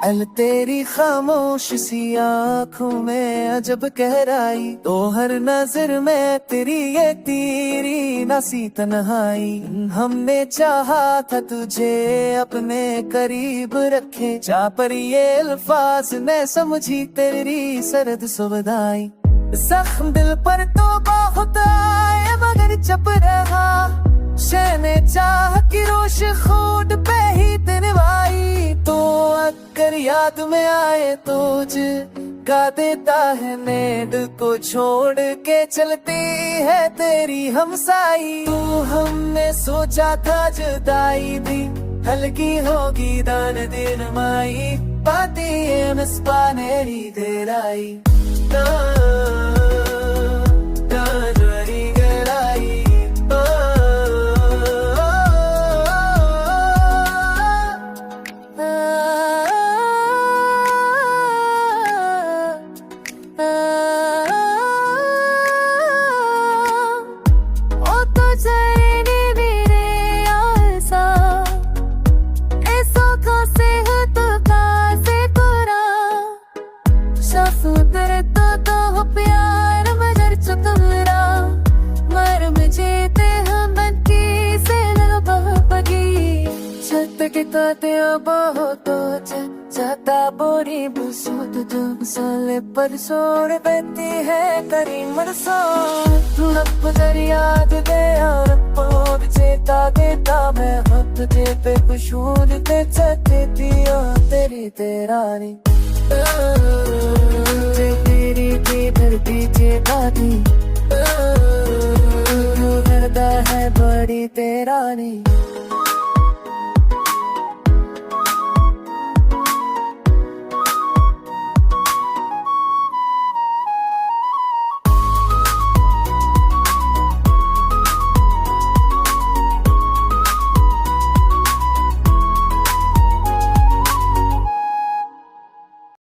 अल तेरी खामोश सी आँखों में अजब गहराई, तो हर नजर में तेरी ये तीरी नसी तन्हाई। हमने चाहा था तुझे अपने करीब रखे, जा पर ये अल्फाज ने समझी तेरी सरद सुविधाई। जख्म दिल पर तो बहुत आए मगर चुप रहा, शहने चाह की रोश खूट पे ही तिनवाई। तो अगर याद में आए तो गा देता है नींद को छोड़ के चलती है तेरी हमसाई। तू हमने सोचा था जुदाई भी हल्की होगी दान दिन माई, पाती है नस्पानेरी देराई। जाता बोरी बुसूत जो मसाले पर सोर बहती है करी मरसो। लब दरियाद दे और पोर चेता देता मैं हो तुझे पे कुशूर दे चते दियो तेरी तेरानी। तेरी की धरती चेतानी, दर्द है बड़ी तेरानी।